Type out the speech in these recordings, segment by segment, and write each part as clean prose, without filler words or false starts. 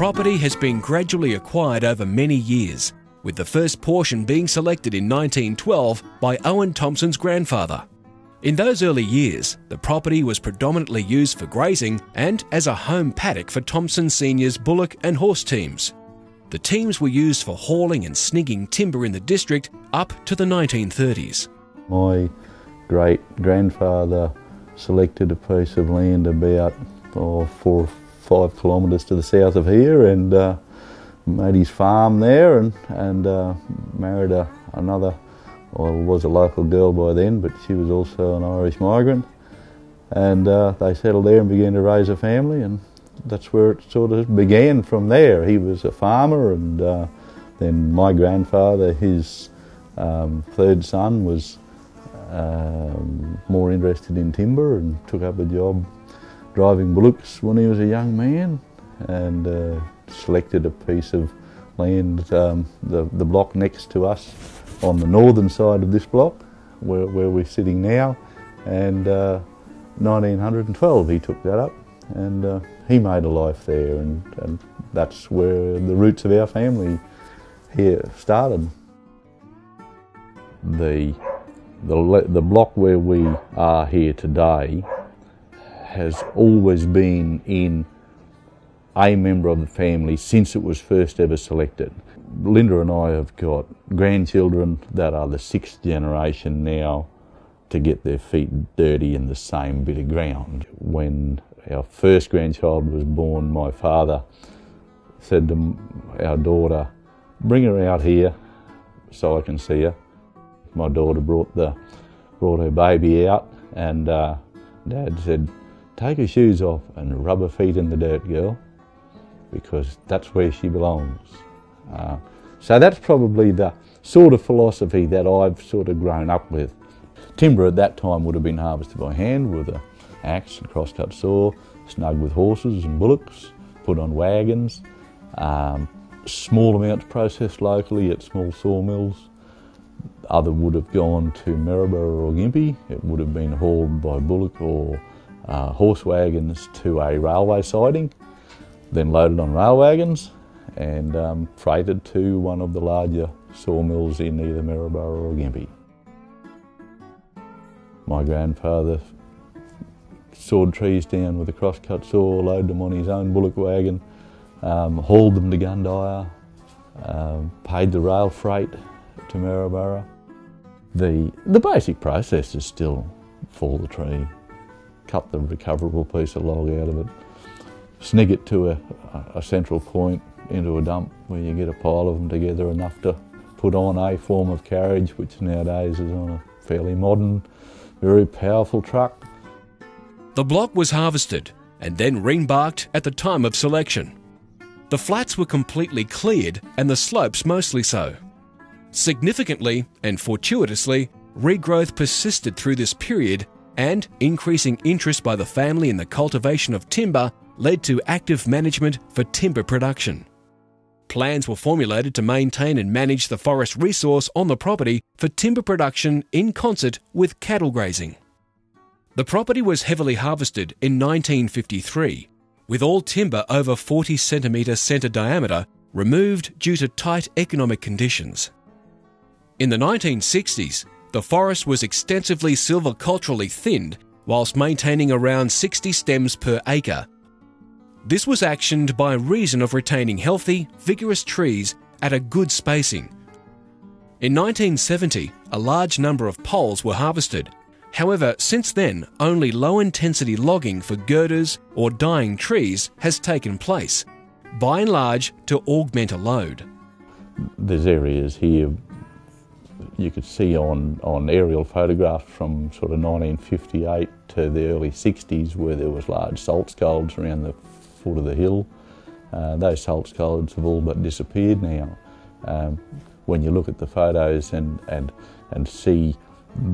property has been gradually acquired over many years, with the first portion being selected in 1912 by Owen Thompson's grandfather. In those early years, the property was predominantly used for grazing and as a home paddock for Thompson Sr.'s bullock and horse teams. The teams were used for hauling and snigging timber in the district up to the 1930s. My great-grandfather selected a piece of land about 4 or 5 kilometres to the south of here and made his farm there and married another, well, was a local girl by then, but she was also an Irish migrant. And they settled there and began to raise a family, and that's where it sort of began from there. He was a farmer, and then my grandfather, his third son, was more interested in timber and took up a job driving bullocks when he was a young man, and selected a piece of land, the block next to us on the northern side of this block, where we're sitting now, and 1912 he took that up, and he made a life there, and that's where the roots of our family here started. The block where we are here today has always been in a member of the family since it was first ever selected. Linda and I have got grandchildren that are the 6th generation now to get their feet dirty in the same bit of ground. When our first grandchild was born, my father said to our daughter, "Bring her out here so I can see her." My daughter brought her baby out, and Dad said, "Take her shoes off and rub her feet in the dirt, girl, because that's where she belongs." So that's probably the sort of philosophy that I've sort of grown up with. Timber at that time would have been harvested by hand with an axe and crosscut saw, snug with horses and bullocks, put on wagons, small amounts processed locally at small sawmills. Other would have gone to Maryborough or Gympie. It would have been hauled by bullock or horse wagons to a railway siding, then loaded on rail wagons and freighted to one of the larger sawmills in either Maryborough or Gympie. My grandfather sawed trees down with a crosscut saw, loaded them on his own bullock wagon, hauled them to Gundyre, paid the rail freight to Maryborough. The basic process is still fall the tree, cut the recoverable piece of log out of it, snig it to a central point into a dump where you get a pile of them together enough to put on a form of carriage, which nowadays is on a fairly modern, very powerful truck. The block was harvested and then rebarked at the time of selection. The flats were completely cleared and the slopes mostly so. Significantly and fortuitously, regrowth persisted through this period, and increasing interest by the family in the cultivation of timber led to active management for timber production. Plans were formulated to maintain and manage the forest resource on the property for timber production in concert with cattle grazing. The property was heavily harvested in 1953, with all timber over 40 centimetre centre diameter removed due to tight economic conditions. In the 1960s, the forest was extensively silviculturally thinned whilst maintaining around 60 stems per acre. This was actioned by reason of retaining healthy, vigorous trees at a good spacing. In 1970, a large number of poles were harvested. However, since then, only low-intensity logging for girders or dying trees has taken place, by and large to augment a load. There's areas here you could see on aerial photographs from sort of 1958 to the early 60s where there was large salt scolds around the foot of the hill. Those salt scolds have all but disappeared now. When you look at the photos and see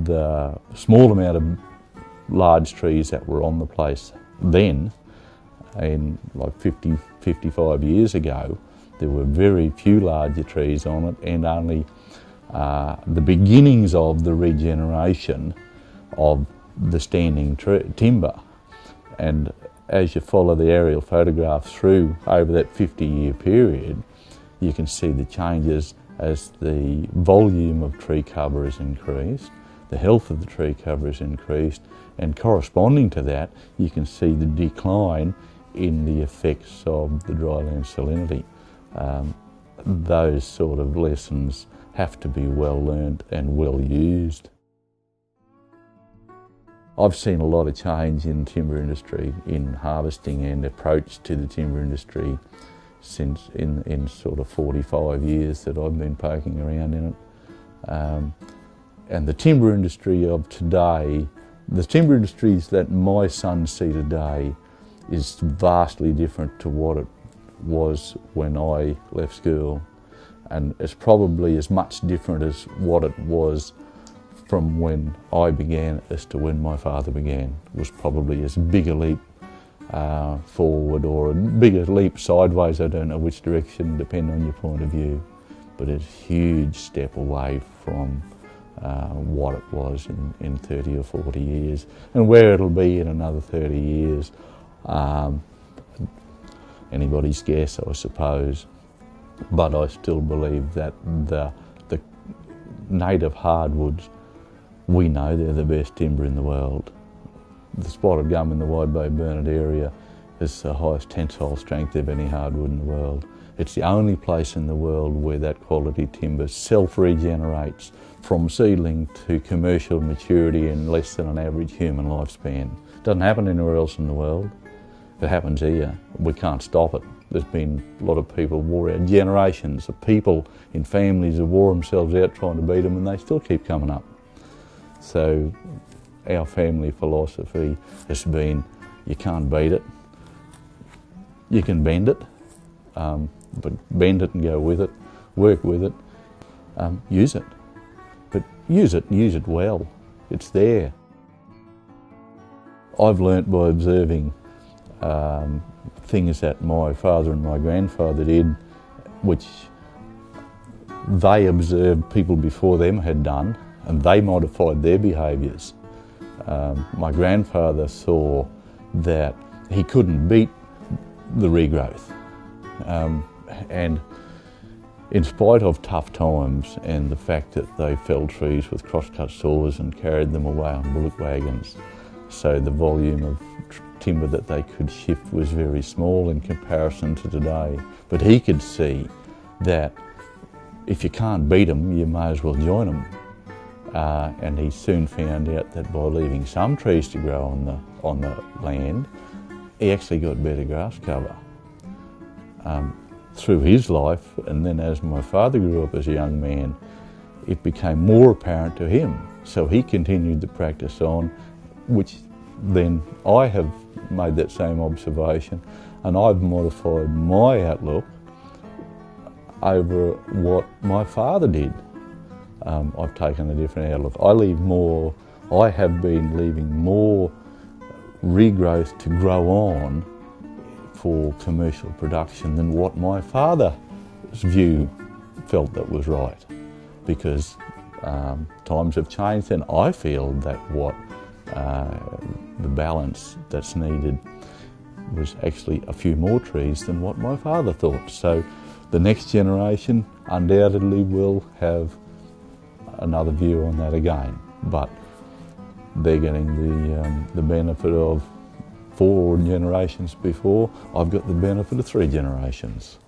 the small amount of large trees that were on the place then, in like 50, 55 years ago, there were very few larger trees on it, and only the beginnings of the regeneration of the standing timber. And as you follow the aerial photographs through over that 50-year period, you can see the changes as the volume of tree cover is increased, the health of the tree cover is increased, and corresponding to that, you can see the decline in the effects of the dryland salinity. Those sort of lessons have to be well learned and well used. I've seen a lot of change in the timber industry, in harvesting and approach to the timber industry since in sort of 45 years that I've been poking around in it. And the timber industry of today, the timber industries that my sons see today is vastly different to what it was when I left school. And it's probably as much different as what it was from when I began as to when my father began. It was probably as big a leap forward or a bigger leap sideways, I don't know which direction, depending on your point of view. But it's a huge step away from what it was in 30 or 40 years. And where it'll be in another 30 years, anybody's guess, I suppose. But I still believe that the native hardwoods, we know they're the best timber in the world. The spotted gum in the Wide Bay Burnett area is the highest tensile strength of any hardwood in the world. It's the only place in the world where that quality timber self-regenerates from seedling to commercial maturity in less than an average human lifespan. It doesn't happen anywhere else in the world. It happens here. We can't stop it. There's been a lot of people wore out, generations of people in families who wore themselves out trying to beat them, and they still keep coming up. So our family philosophy has been, you can't beat it. You can bend it, but bend it and go with it, work with it, use it. But use it and use it well. It's there. I've learnt by observing things that my father and my grandfather did, which they observed people before them had done, and they modified their behaviours. My grandfather saw that he couldn't beat the regrowth, and in spite of tough times and the fact that they felled trees with crosscut saws and carried them away on bullock wagons, so the volume of timber that they could shift was very small in comparison to today. But he could see that if you can't beat them, you may as well join them. And he soon found out that by leaving some trees to grow on the land, he actually got better grass cover. Through his life, and then as my father grew up as a young man, it became more apparent to him. So he continued the practice on, which then I have made that same observation, and I've modified my outlook over what my father did. I've taken a different outlook. I have been leaving more regrowth to grow on for commercial production than what my father's view felt that was right, because times have changed, and I feel that what the balance that's needed was actually a few more trees than what my father thought. So the next generation undoubtedly will have another view on that again, but they're getting the benefit of 4 generations before. I've got the benefit of 3 generations.